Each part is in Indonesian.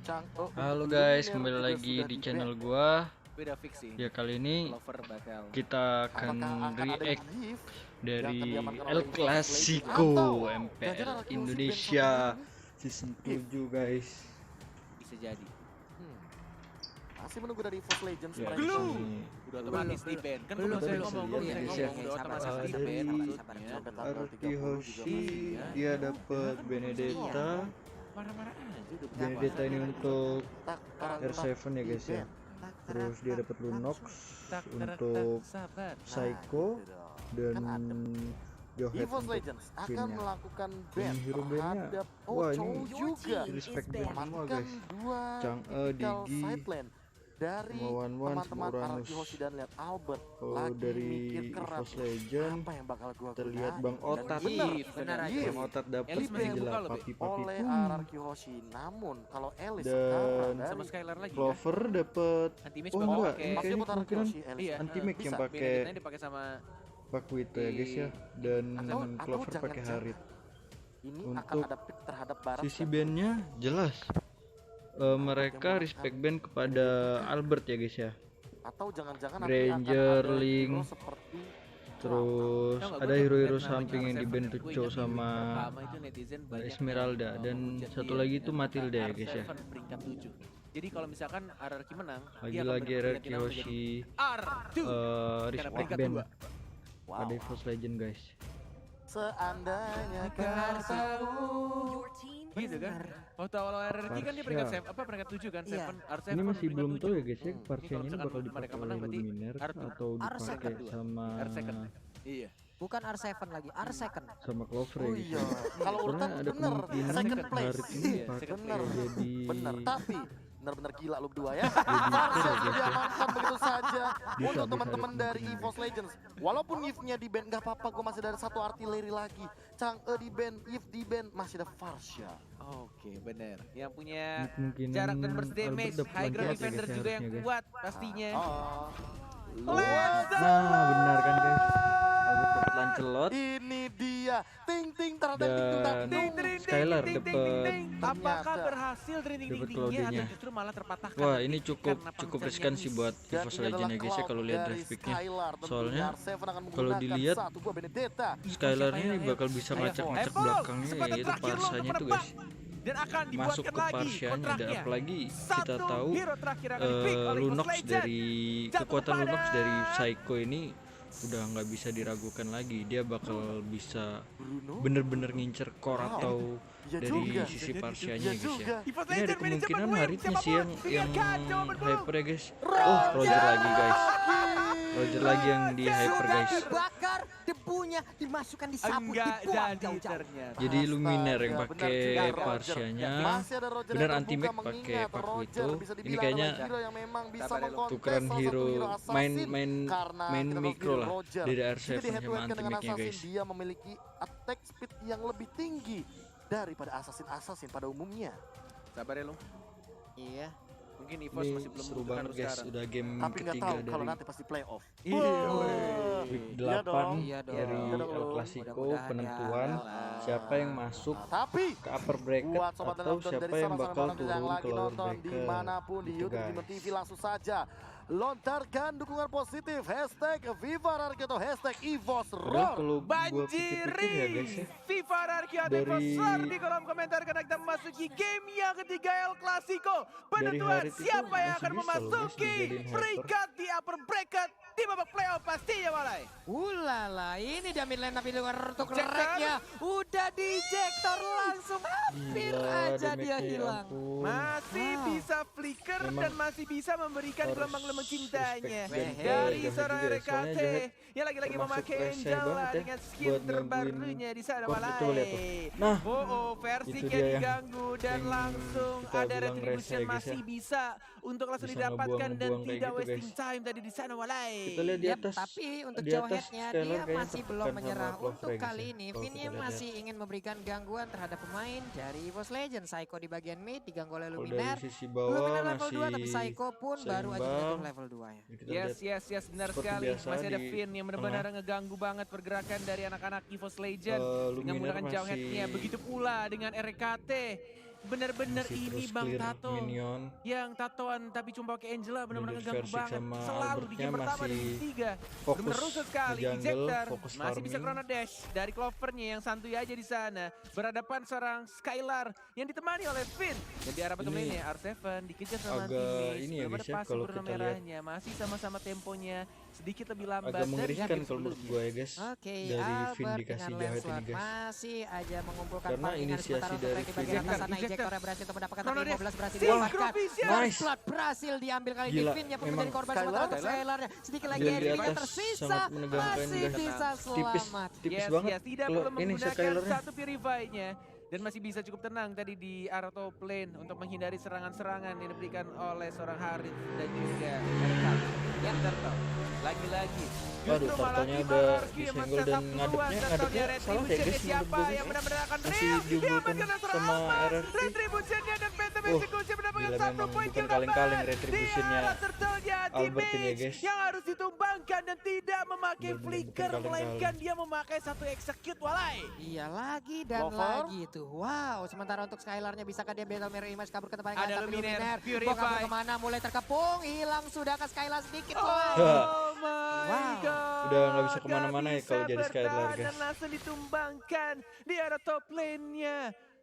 Halo guys, kembali lagi di channel gua. Ya kali ini kita akan react dari El Clasico MPL Indonesia season 7 guys. Bisa jadi. Masih menunggu dari Force Legends Ya, mereka. Udah otomatis di ban. Kan Belum. gue bisa ngomong, gue Iya, bisa iya. ngomong udah otomatis di Dari ban maksudnya. Arki Hoshi dia dapat Benedetta. Marah-marah aja udah Benedetta ini untuk R7 ya guys ya. Terus dia dapat Lunox untuk Psycho dan Johet EVOS untuk Legends akan skinnya. melakukan ban Hero bandnya, terhadap wah Chow ini juga respect band semua memanfaatkan guys. dua Chang'e, critical Digi, sideline dari sama Wan-Wan, teman-teman sama Uranus. Araki Hoshi dan lihat Albert Kalau lagi dari mikir keras EVOS Legend apa yang bakal gua terlihat gunain. Bang Dan Otat. Bener aja. Bang Otat dapat Elis masih gila buka loh, Be. papi-papi oleh pun. Araki Hoshi. Namun kalau Elis sekarang Dan sama dari Skylar lagi. Clover dapat Anti-match oh bakal enggak, pakai. ini Pasti kayaknya buat Araki kemungkinan Hoshi Elis. Iya, anti-match yang bisa. pakai Benedetta dipakai sama Pakuito ya guys ya, dan Atau Clover jangan-jangan pakai Harit. Ini Untuk akan ada pick terhadap Barat Sisi dan bandnya jelas. Mereka respect band kepada Albert ya guys ya. atau jangan-jangan Granger, nanti akan ada Link, hero seperti terus Tau nggak, ada gua tuh hero-hero namanya samping yang di R7 band ya, tuh gua Cho ingat sama di pertama itu netizen banyak Esmeralda, yang dan menghujat satu dia lagi dengan tuh Matilda ya guys ya. R7 peringkat 7. Jadi kalau misalkan RRQ menang, dia akan Lagi-lagi berganti Araki nama menjadi Hoshi R2 karena respect peringkat band 2. pada EVOS Legend guys. seandainya kau Gitu kan? Waktu awal RRQ kan dia peringkat 7 apa peringkat 7 kan? 7 R7. Ini masih peringkat belum 7. tahu ya guys ya, Kalau Parsianya ini misalkan bakal mereka dipakai menang oleh berarti Luminer R2. atau dipakai sama Iya. Bukan R7 lagi, R2. sama Clover ya Oh guys iya, ya. kalau urutan Soalnya ada bener, kemungkinan second place. Harit ini Iya, dipakai second Bener, jadi bener. Tapi bener-bener gila lu berdua ya. Jadi Farsha itu ya, diamankan begitu saja Bisa, untuk teman-teman bisa, dari bisa. EVOS Legends. Walaupun Yves-nya di band nggak apa-apa, gue masih ada satu artileri lagi. Chang'e di band, Yves di band, masih ada Farsha. Oke, bener. Yang punya kemungkinan jarak dan burst damage, Albert dapat high ground lanjut ya defender guys, juga yang harusnya, guys. kuat pastinya. Oh. Let's go! Nah benar kan guys, Albert dapat Lancelot Ini dia, ting-ting terhadap dan ting-ting Skylar dapat. Apakah Ternyata berhasil trending Dapat tingginya Claudia-nya. atau justru malah terpatahkan? Wah nanti ini cukup karena riskan sih buat Dan EVOS ini Legend adalah ya guys ya kalau lihat cloud draft dari picknya. Skylar. Tentunya Soalnya R7 akan kalau menggunakan dilihat satu buah Benedetta. Skylar ini Ayo, bakal bisa ayo, ngacak-ngacak Evo, belakangnya kesempatan yaitu terakhir lo untuk Parsanya tuh menebak. guys. Dan akan Masuk dibuatkan ke lagi Parsianya dan kontraknya. apalagi kita Satu tahu hero terakhir akan di-pick oleh EVOS Lunox Legend. dari Jatuh kekuatan kepada- Lunox dari Psycho ini udah nggak bisa diragukan lagi. Dia bakal bisa Bruno. bener-bener ngincer core Wow. atau Iya dari juga. sisi Iya Parsianya guys juga. ya. EVOS Ini ada Legend manajemen kemungkinan win. Haritnya sih yang Siapapun, jawaban belum. hyper ya guys. Oh Roger lagi guys. Roger lagi yang di hyper Sudah guys. dibakar, debunya dimasukkan di sapu, Enggak dibuang jadi jauh-jauh. ternyata. Jadi Luminer yang Astaga, pakai benar juga, Parsianya. Masih ada Roger Bener yang anti terbuka, Mac pakai mengingat Paku Roger itu. bisa Ini dibilang kayaknya adalah hero yang memang bisa Sabar ya, lo. mengkontes tukeran salah satu hero assassin. main Karena kita tahu mikro sendiri lah Roger, dari jika R7 di head to sama head anti dengan Mac-nya assassin, guys. dia memiliki attack speed yang lebih tinggi daripada assassin pada umumnya. Sabar ya lo. Iya. Mungkin EVOS Ini masih belum seru membutuhkan banget lo guys, sekarang. udah game Tapi nggak ketiga tahu kalau dari nanti pasti playoff. Iya, week Iya 8 dong. Iya dong. dari Iya dong, El lo. Clasico, Mudah-mudahan penentuan ya. siapa yang masuk Tapi ke upper bracket buat sobat atau nonton siapa dari yang sama-sama bakal nonton yang turun lagi ke lower nonton bracket dimanapun di gitu, YouTube guys. Bima TV langsung saja lontarkan dukungan positif hashtag Viva Rarki atau hashtag EVOS Padahal Roar. kalau gua pikir-pikir ya guys ya, FIFA Rarki atau Dari- EVOS Roar di kolom komentar karena kita memasuki game yang ketiga El Clasico. Penentuan Harit itu siapa yang masih akan bisa loh, guys, memasuki dijadiin hyper. peringkat di upper bracket di babak playoff pastinya Malai. Ulala, ini Damin Lena di luar untuk Ejector. reknya. Udah dijektor langsung, hampir Gila, aja dia damage-nya, ya hilang. ampun. Masih Wow. bisa flicker Memang dan masih bisa memberikan harus gelombang-gelombang cintanya respect band dari Jahat seorang juga ya, RKT soalnya Jahat yang lagi-lagi termasuk memakai rese Angela banget ya dengan skin buat ngegangguin terbarunya di sana core. Malai. Coba lihat tuh. Nah, versi itu yang dia yang diganggu dan langsung kita ada bilang retribution rese ya, guys, masih ya. bisa untuk langsung Bisa didapatkan dan ngebuang-ngebuang kayak tidak gitu, wasting guys. time tadi di sana Malai. Kita lihat di Yap, atas. tapi untuk di jauh atas headnya Skylar dia kayaknya masih tertekan belum sama menyerah. Clover Untuk ya, guys, kali ya. ini, Kalau Vinnya kita lihat masih ingin memberikan gangguan terhadap pemain dari EVOS Legends. Psycho di bagian mid diganggu oleh Kalau Luminer. dari sisi bawah Luminer level masih 2 tapi Psycho pun baru aja seimbang. menyentuh level 2 ya. Ya, kita lihat. Yes, benar Seperti sekali. biasa Masih ada di Finn yang benar-benar ngeganggu banget pergerakan dari anak-anak EVOS Legend dengan Luminer menggunakan jauh masih- headnya. Begitu pula dengan RKT bener-bener Masih ini terus Bang clear Tato. minion. Yang tatoan tapi cuma pakai Angela benar-benar Dari ngeganggu Versik banget. sama Selalu di Albertnya game pertama dan masih game ketiga. fokus Bener-bener rusuh sekali. nge-jungle, Ejector fokus masih bisa farming. chrono dash dari Clovernya yang santuy aja di sana. Berhadapan seorang Skylar yang ditemani oleh Finn. Dan di arah bottom Ini lane-nya R7 dikejar sama agak teammates. ini ya Belum guys ada ya, pasif kalau berwarna kita lihat. merahnya. Masih sama-sama temponya sedikit lebih lambat. Agak dari mengerikan game kalau menurut sebelumnya. gue ya guys. Oke, Dari Finn Albert dikasih dengan jahat ini Lancelot guys. masih aja mengumpulkan Karena farmingan inisiasi sementara untuk dari track di bagian Finn atas sana. Ejector. Ejectornya berhasil untuk mendapatkan Chrono tapi Dash. 15 berhasil Synchro didapatkan. Vision. Nice. Blood berhasil diambil kali ini. Gila, Finn-nya pun memang menjadi korban sementara untuk Skylar. Skylar-nya. Sedikit lagi Gila, di Eric yang atas tersisa sangat menegangkan, masih guys. bisa Tipis, selamat. tipis Yes, banget yes, tidak kalau perlu ini menggunakan Skylar-nya. satu purify-nya. Dan masih bisa cukup tenang tadi di area top lane untuk menghindari serangan-serangan yang diberikan oleh seorang Harith dan juga Erkan. Yang Turtle. Lagi-lagi. Waduh, Justru malah Turtle-nya di udah Malarkey yang disenggol men-setup dan duluan. ngadepnya Turtle-nya salah ya Retribution-nya guys, siapa menurut gue yang guys. mendapatkan Masih real? diunggulkan Diamankan seorang sama Alpha. RRQ. Retribution-nya dan Phantom Oh, Execution mendapatkan gila, satu memang poin bukan kill kaleng-kaleng tambahan. Retribution-nya Di arah Turtle-nya Albert ini ya, teammates guys. yang harus ditumbangkan dan tidak memakai Bener-bener flicker, bukan kaleng-kaleng. melainkan dia memakai satu execute walai. Iya lagi dan Clover. lagi tuh. Wow, sementara untuk Skylar-nya bisakah dia Battle Mirror Image kabur ke tempat yang Ada lain, tapi Luminaire, Luminaire Purify. mau kabur kemana, mulai terkepung, hilang sudah ke Skylar sedikit. Oh Wow. my Wow. god. Udah nggak bisa kemana-mana ya Nggak kalau bisa jadi Skylar, bertahan guys. Dan langsung ditumbangkan di arah top lane-nya.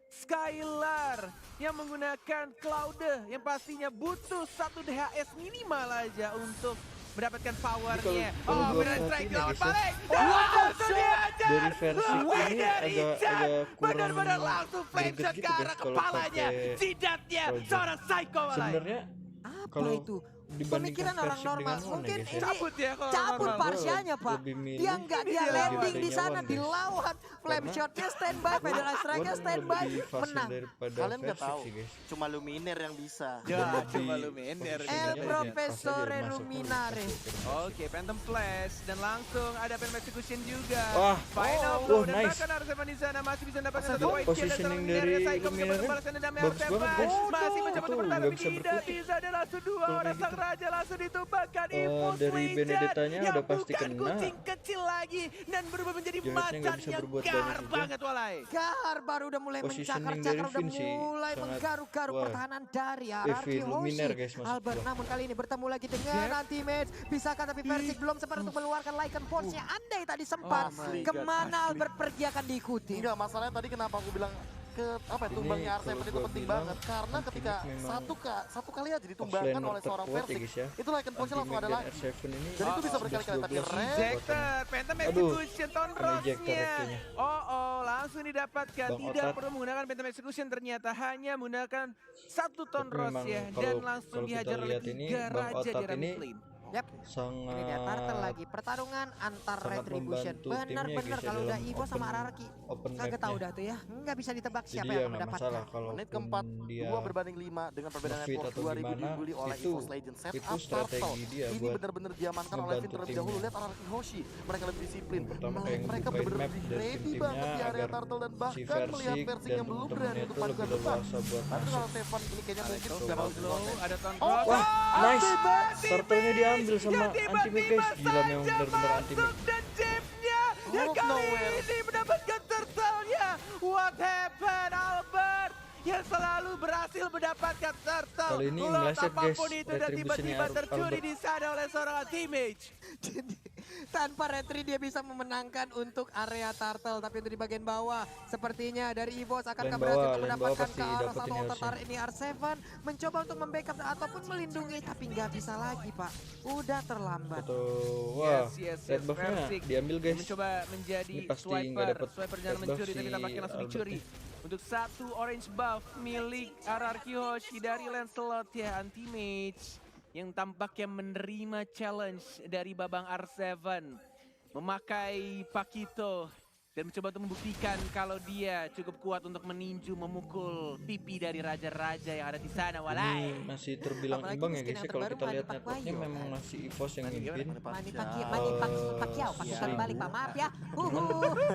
Skylar yang menggunakan Cloud yang pastinya butuh satu DHS minimal aja untuk mendapatkan powernya. kalau Oh, gua benar strike perhatiin ya, lawan guys ya. balik. Dan langsung dihajar. Dari versi Wih, ini dari agak Chan. kurang Benar-benar langsung flame greget shot gitu ke guys arah kalau kepalanya. pakai Jidatnya Project. seorang psycho walai. Sebenarnya Apa kalau itu? dibandingkan Pemikiran orang Versik normal. dengan One Mungkin ya guys ya. ini Cabut ya kalau cabut normal. parsialnya Pak. Lebih milih Dia enggak, dia Iya, landing di gameplaynya sana, One, guys. dilawan. Flame Karena shotnya standby, Federal Strike-nya One standby, lebih fasil menang. daripada Kalian nggak Versik tahu. sih guys. Cuma Luminaire yang bisa. Ya, Lebih cuma Luminaire. posisinya El lebih Profesore pas aja masuk. Luminare. Oke, Phantom Flash dan langsung ada Phantom Execution juga. Wah. Final Oh, blow dan nice. bahkan Arsevan di sana masih bisa mendapatkan satu Gila, poin kill dan positioning seorang dari Luminare Psycho Luminare mendapat balasan dendam bagus R7. banget, guys. Masih mencoba Itu untuk bertahan nggak tapi bisa tidak berkutik. bisa dan langsung dua Kalau orang kayak sang gitu. raja langsung ditumbangkan Infus dari Legend Benedettanya yang udah pasti bukan kena. kucing kecil lagi dan berubah menjadi Jahatnya nggak macan bisa yang berbuat gar banyak juga. banget walai. Gar baru udah mulai Positioning mencakar-cakar, dari udah Finn sih mulai sangat- menggaruk-garuk wah. pertahanan dari RRQ Finn Luminaire, guys, Hoshi. maksud Albert gua. namun kali ini bertemu lagi dengan anti-match. Bisakah tapi Versik belum sempat untuk mengeluarkan Lycan Force-nya. Andai tadi sempat, Oh my God, kemana Albert pergi akan diikuti. Enggak, masalahnya tadi kenapa aku bilang ke apa ya, Ini tumbangnya R7 kalau itu gua penting bilang, banget karena ketika Ultimate memang satu kali aja ditumbangkan offlaner oleh seorang terkuat ya Versik, guys ya. itu Lycan Force-nya langsung ada Ultimate lagi. dan R7 ini Dan itu bisa berkali-kali, tapi 11-12 Red Ejector, Phantom Aduh, Execution, Ton kena ejector Ross-nya. RT-nya. Oh, langsung didapatkan. Bang Tidak Otat. perlu menggunakan Phantom Execution ternyata hanya menggunakan satu Ton Tapi Ross memang ya. kalau- Dan langsung kalau kita dihajar oleh lihat ini, 3 Bang raja di Otat arah ini mid lane. Yap. Ini dia Turtle sangat lagi pertarungan antar sangat Retribution. membantu timnya, Bener-bener guys, ya, kalau udah dalam Ivo sama open- RRQ. open Kagak tahu map-nya. dah tuh ya. Nggak bisa ditebak Jadi siapa ya yang nggak mendapatkan. masalah kalau Menit keempat, dia 2 berbanding 5 dengan perbedaan nge-fit network atau 2000 gimana, dibully oleh itu- EVOS Legend set itu up strategi Turtle. dia Ini buat benar-benar diamankan oleh ngebantu Finn terlebih dahulu. timnya. Lihat RRQ Hoshi, mereka lebih disiplin. Yang pertama kayak Mereka ngebukain benar-benar map dari ready tim-timnya banget di area agar Turtle dan si bahkan melihat Versik Versik dan yang belum berani temen-temennya untuk itu maju lebih ke depan. leluasa buat Tapi masuk. kalau Stefan ini kayaknya mungkin sudah Double mau blow, ada Ton Oh, Ross. Wah, nice. Tiba-tiba Turtle-nya diambil sama yang anti-mage, guys. tiba-tiba Gila, memang saja benar-benar anti-mage. masuk dan Jeff-nya yang Out of kali nowhere. ini mendapatkan Turtle-nya. What happened, Albert? Yang selalu berhasil mendapatkan Turtle. Kali ini Lot meleset, guys, apapun itu dan retribution-nya tiba-tiba tercuri Albert. di sana oleh seorang teammate. Jadi tanpa retri dia bisa memenangkan untuk area Turtle, tapi untuk di bagian bawah sepertinya dari EVOS akan Lane berhasil bawah, untuk lane mendapatkan bawah pasti ke arah dapetin satu harusnya. otot ini R7 mencoba untuk membackup ataupun melindungi tapi nggak bisa lagi Pak, udah terlambat. Atau wah, Yes, red buff-nya Versik diambil guys. mencoba menjadi Ini pasti nggak swiper. dapet Swiper jangan red buff mencuri tapi si tampaknya langsung Albert dicuri. Untuk satu orange buff milik RRQ Hoshi dari Lancelot ya, anti-mage yang tampaknya menerima challenge dari Babang R7 memakai Pakito dan mencoba untuk membuktikan kalau dia cukup kuat untuk meninju memukul pipi dari raja-raja yang ada di sana walai. Ini masih terbilang Apalagi imbang ya miskin guys yang ya, kalau terbaru kita lihat Manny networknya Pacquiao. memang masih EVOS yang mimpin. Mani Pacquiao. Pacquiao, pakai Iya. balik Pak, maaf ya.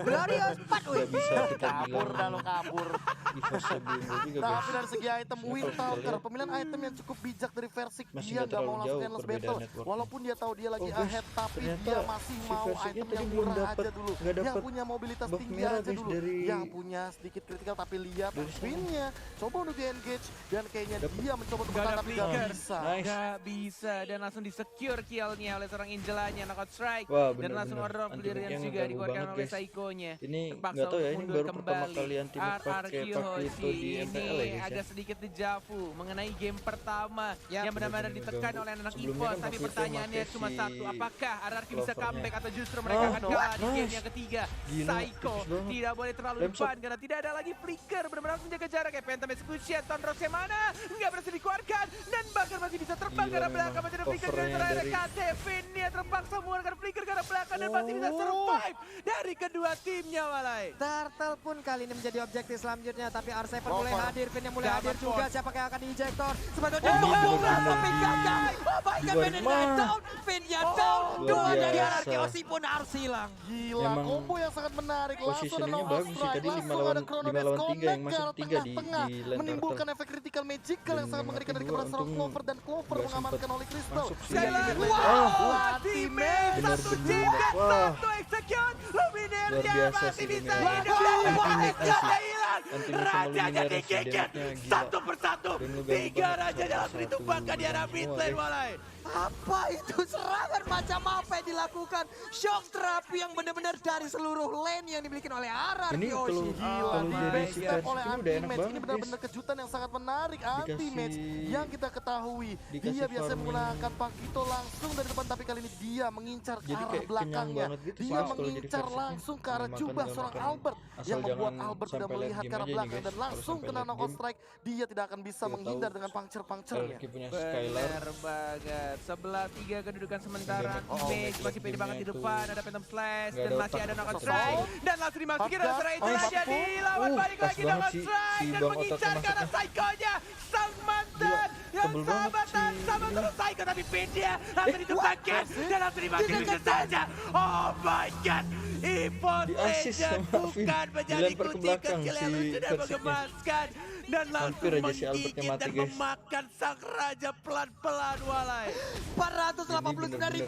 Glorious 4 Nggak bisa kita kabur dah bilang lo kabur. EVOS sebelum juga Tapi guys. dari segi item Karena Wind kalau kita Talker, lihat, pemilihan item yang cukup bijak dari Versik. Masih Dia nggak nggak mau terlalu langsung jauh endless perbedaan battle. networknya. Walaupun dia tahu dia lagi Oh, guys, ahead, tapi ternyata dia masih si mau Versiknya item tadi yang belum murah dapet- aja dulu. nggak Dia dapet punya mobility mobilitas buff tinggi merah aja guys dulu. dari Yang punya sedikit kritikal tapi lihat dari sana. Queen-nya coba untuk di-engage dan kayaknya Dapet. dia mencoba untuk Gak bertahan ada tapi gak flicker. bisa. Nice. Gak bisa dan langsung di-secure kill-nya oleh seorang Angelanya, knockout strike. Wah, Dan langsung bener-bener. order of Anti-mage clearance yang juga ganggu dikeluarkan banget, oleh guys. Saiko-nya. Ini Terpaksa nggak tahu ya, ini mundur baru pertama kembali. kali Ultimate pakai RRQ Pakuito di Hoshi MPL ya ini guys ya. agak sedikit dejavu mengenai game pertama Yap. yang benar-benar Bener-bener ditekan ganggu. oleh anak Sebelumnya EVOS. kan Tapi Pakuito pertanyaannya make cuma si satu, apakah RRQ bisa Clovernya. comeback atau justru mereka akan Oh, kalah di game nice. yang ketiga? Gila, Saiko tipis banget. tidak boleh terlalu Lamshot. depan karena tidak ada lagi flicker, benar-benar harus menjaga jarak. Kayak Phantom Execution, Tonros yang mana nggak berhasil dikeluarkan dan bahkan masih bisa terbang Gila karena memang. belakang masih ada flicker Covernya dari dari- RKT. Finn-nya terpaksa mengeluarkan flicker karena belakang dan masih bisa survive dari kedua timnya Walai. Turtle pun kali ini menjadi objektif selanjutnya, tapi R7 Rover. mulai hadir, Finn yang mulai Dapat hadir juga. point. Siapa yang akan diinjektor? Sebetulnya Oh, bola bener-bener tapi gagal. Oh my god, Luar Finn yang biasa. down, Finn yang down. Luar Dua dari biasa. RRQ Hoshi pun harus hilang. Gila, Emang combo yang sangat menarik. Langsung ada positioningnya knockout bagus sih. strike, Tadi langsung 5 lawan- ada Chrono 5 Dash lawan 3 connect yang masuk ke 3 di tengah-tengah, lane menimbulkan turtle. efek critical magical yang Dan sangat mengerikan dari kedua keberadaan seorang untung Clover dan Clover nggak mengamankan sempet oleh Crystal. masuk sih. Sekali lagi, Wow, wow, teammate Bener-bener satu bener. jingkat, Wah. satu execute, Luminernya Luar biasa masih sih bisa Luminernya. hidup dan Anti-mage Rajanya sih. hilang, Anti-mage sama Rajanya Luminernya sih, digigit damage-nya gila. satu persatu, Dan lu 3 ganggu raja banget langsung satu ditumpahkan di arah semua, mid lane guys. Walai. Apa itu serangan macam apa yang dilakukan? Shock terapi yang benar-benar dari seluruh lane yang dimiliki oleh RRQ Ini kalau Hoshi. Gila, kalau di jadi si backstep Persik oleh ini udah enak anti-match. banget Ini guys. benar-benar kejutan yang sangat menarik. Anti-match Dikasih- yang kita ketahui. dikasih Dia biasa farming. menggunakan Paquito langsung dari depan, tapi kali ini dia mengincar ke Jadi arah kayak kenyang belakangnya. banget gitu sih Dia kalau jadi mengincar Persiknya. langsung ke arah Makan jubah tinggal seorang makan. Albert. Asal Yang membuat jangan Albert sudah sampai late melihat game ke arah aja nih, belakang guys. dan Kalau langsung sampai kena late knockout game, strike. Dia tidak akan bisa Dia menghindar tahu dengan puncture-puncturnya. RRQ punya Skylar. Benar banget. Sebelah 3 kedudukan sementara. Damage. Image Oh, masih pede banget di gamenya depan. tuh Ada Phantom Slash nggak dan ada masih otak. ada knockout Satu. strike. Dan langsung dimasukin oleh seorang Angel aja dilawan balik pas lagi banget knockout sih strike si dan Bang mengincar Otaknya ke arah masuknya. Saiko-nya. Sang mantan yang tebel banget sahabatan si sama ini. terus Saiko tapi pin dia langsung ditumpahkan dan langsung dimasukin bisa saja. Oh my god. Evil Di assist Legend sama Finn. bukan menjadi Dilempar ke kunci belakang kecil si yang sudah Persiknya. menggemaskan dan langsung Hampir aja si Albertnya menggigit mati, dan guys. memakan sang raja pelan-pelan Walai. 489.000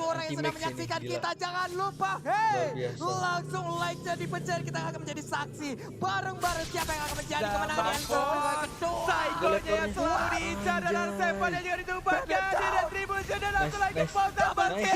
orang yang sedang anti-max menyaksikan ini, gila. kita. Jangan lupa, Luar hey, biasa. langsung like-nya dipencet. Kita akan menjadi saksi bareng-bareng siapa yang akan menjadi Dan kemenangan yang Bangkok, Saiko-nya yang selalu diincar dan Arsefannya juga ditumpahkan di retribution dan langsung lagi Nice, pause double nice.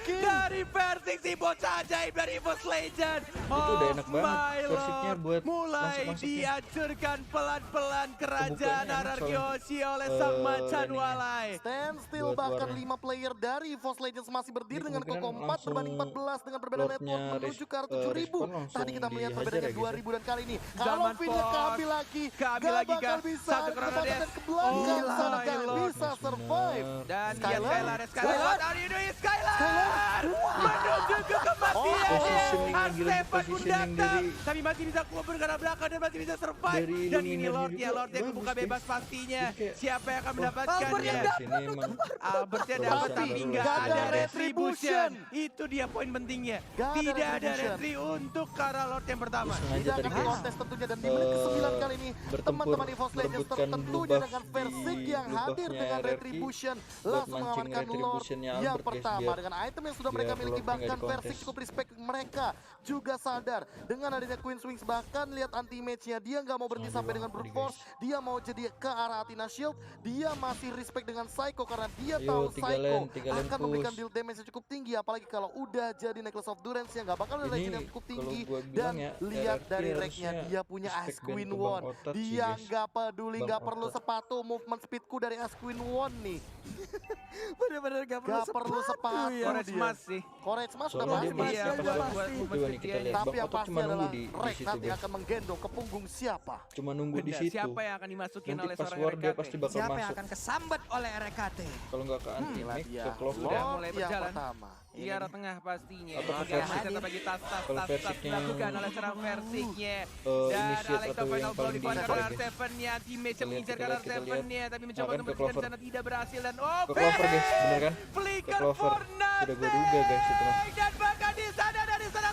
kill dari Persik si bocah ajaib dari Evos Legend. Itu udah enak banget my Persiknya lord. buat mulai masuk-masuknya. dihancurkan pelan-pelan kerajaan Kebukanya enak RRQ soalnya. Hoshi oleh sang macan landingnya. Walai. Stand still, Buat bahkan warnya. 5 player dari EVOS Legends masih berdiri Ini dengan kemungkinan koko 4 langsung berbanding 14 dengan perbedaan Lordnya network menuju ke arah Respawn 7.000. langsung Tadi kita melihat dihajar perbedaannya ya, guys, 2.000 dan kali ini Zaman kalau Finn-nya Fox. keambil lagi, Keambil gak lagi, bakal Kak. bisa Satu ke Chrono depan Dash. dan ke belakang Oh, sana my gak lord. bisa Nice survive. banget. Dan Skylar. dia Skylar, what are you doing Skylar? Menuju ke kematian. Positioning-nya gila, Arsepan pun positioning datang, dari- tapi masih bisa keluar ke arah belakang dan masih bisa survive. Dari Dan ini Luminernya Lord ya, juga Lord yang kebuka bagus, bebas guys. pastinya. Jadi kayak- Siapa yang akan Albert mendapatkannya? yang sini emang Albertnya Terus dapat yang tapi baru nggak gak ada ada retribution. retribution. Itu dia poin pentingnya. Gak ada Tidak ada retribution. retri untuk Kara Lord yang pertama. sengaja Tidak tadi akan guys kontes tentunya dan di menit ke-9 kali ini bertempur, teman-teman EVOS Legends merebutkan tentunya blue dengan buff Versik di yang blue hadir buffnya dengan RRQ Retribution buat langsung mancing mengamankan Lord retributionnya yang Albert, guys, pertama biar- dengan item yang sudah biar mereka miliki. Lordnya nggak Bahkan dikontes. Versik cukup respect mereka juga sadar dengan adanya Queen Wings. Bahkan lihat anti-match-nya, dia nggak mau berhenti Aduh, sampai dengan tadi, Brute Force, guys. dia mau jadi ke arah Athena Shield. Dia masih respect dengan Psycho karena dia Ayo, tahu tiga Psycho lane, tiga lane akan memberikan push. deal damage yang cukup tinggi, apalagi kalau udah jadi Necklace of Durance yang nggak bakal ada Ini legend yang cukup kalau tinggi. gua Dan bilang ya, lihat RRQ dari harusnya racknya, dia punya respect Ice band Queen ke Bang One. Otat sih, Dia guys. nggak peduli, Bang nggak perlu Otat. sepatu movement speedku dari Ice Queen One nih. Bener-bener gak Gak perlu sepatu ya. Courage dia. Mas sih. Courage Mas udah Soalnya dia pasti. masih Iya, apa buat sih? buat Coba nih kita lihat. Tapi Bang yang Otot pasti cuma nunggu adalah di Rek situ nanti guys. akan menggendong ke punggung siapa. Cuma nunggu di Benar, situ. siapa yang akan dimasukin Nanti oleh pas seorang war dia RKT? pasti bakal Siapa yang masuk. akan kesambet oleh RKT? Kalau nggak ke Inilah anti-make, dia ke Clover. Sudah Lord mulai yang berjalan. pertama. Di arah tengah pastinya. Atau Oke, Versik. kita bagi tas Kalau Versiknya dilakukan oleh seorang Versiknya. Dan initiate Alex atau final yang blow paling dikeluarkan diincar, oleh guys. R7-nya. Teammate yang Kita mengincar lihat, ke kita lihat. R7-nya. Tapi mencoba Nah, kan untuk ke berpindah di Clover. sana tidak berhasil. Dan oh, Ke Clover guys, bener kan? Ke Flicker Clover. for Sudah gue duga guys itu mah. Dan bahkan di sana dari seorang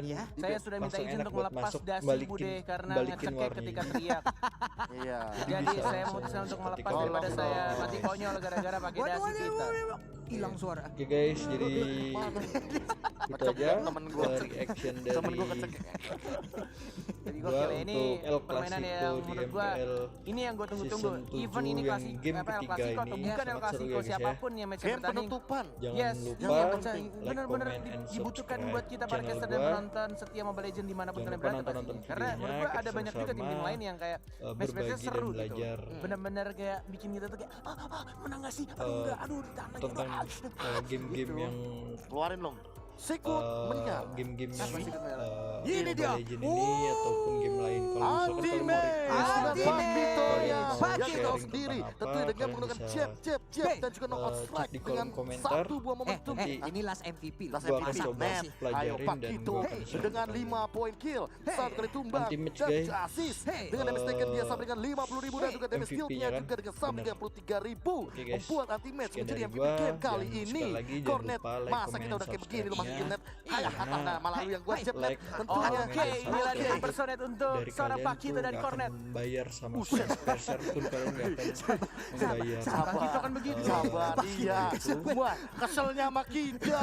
dan Ya. Saya sudah minta langsung izin enak untuk buat melepas masuk, dasi balikin- Bude karena balikin ngecekek warnanya. ketika teriak. Iya. Jadi Jadi bisa saya langsung memutuskan untuk ketika melepas tolong daripada saya dong. mati konyol gara-gara pakai dasi kita. hilang suara. Oke guys, jadi itu aja temen gua. reaction Temen dari gua kecek. Jadi gua gokil ya, ini untuk El permainan Clasico yang di menurut gua MPL ini yang gue tunggu-tunggu. season Event 7 ini yang klasik game El ketiga Clasico atau ini bukan El sangat seru Clasico, ya guys ya. siapapun yang match Game bertanding. penutupan. Jangan Yes, lupa yang penting like, bener-bener comment, and dibutuhkan subscribe buat kita para channel caster dan gua. penonton setia Mobile Legends dimanapun Jangan kalian lupa berada nonton pastinya. Karena menurut videonya, gue ada kita banyak juga tim-tim sama-sama, lain yang kayak match-matchnya berbagi dan seru gitu. belajar Bener-bener kayak bikin kita tuh kayak menang gak sih? Aduh enggak, aduh ditahan lagi. tentang game-game Gitu. yang Keluarin dong. Sikut menyala. game-game yang Ini Mobile dia. Legends ini ataupun game lain. Kalau misalkan kalau mau Ultimate request sudah atau Victoria kalian mau yang sharing tahu sendiri tentang tentunya apa, dengan kalian menggunakan bisa jab dan juga knockout cek strike di dengan kolom komentar. satu buah momentum. Ini last MVP loh. Last Gua akan MVP. coba Net. Ayo pelajarin Pak dan Kito gua akan share dengan ke 5 poin kill, 1 kali tumbang Anti-match, dan guys. assist Hey. dengan damage taken dia sampai dengan 50.000 dan juga damage MVP-nya skillnya kan? juga dengan sampai Bener. 33.000 Oke, guys. membuat anti-match Sekian menjadi dari MVP gua, game kali dan ini. sekali lagi jangan Cornet, lupa like, masa comment, kita udah kayak begini lu masih subscribe-nya. net. Ayah kata malah lu yang gua chip net. Like, Tentunya. comment, Oke, inilah dia Oke. personet untuk dari seorang kalian Pak Kito tuh dari nggak Cornet. akan bayar sama peser pun kalian nggak akan membayar. Pak Kito kan begitu. Sabar iya. Semua keselnya sama kita.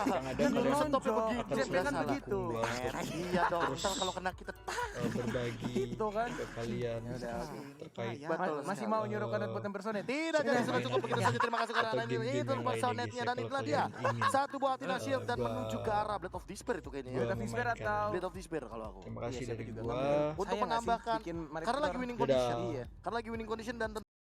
Yang ada Lu kalian stopnya nonjok. begitu. Jepnya Udah kan salah. begitu. Iya dong. Ntar kalau kena kita Berbagi Gitu kan. ke kalian Udah, oke. terkait Betul Masih sekali. mau nyuruh Cornet buat personet? Tidak, jadi sudah cukup begitu saja. Terima kasih karena Atau Anda game-game itu yang lainnya personetnya guys ya, dan kalau itulah dia. kalian ingin. Satu buah Athena Shield dan gua- menuju ke arah Blade of Despair itu kayaknya ya. Gua Blade of Despair memainkan. atau Blade of Despair kalau aku. Terima kasih Iya, dari saya juga gua. ngambil. Untuk Sayang nggak sih menambahkan bikin Marit karena lagi Victor? winning Dadah. condition. Iya. Karena lagi winning condition dan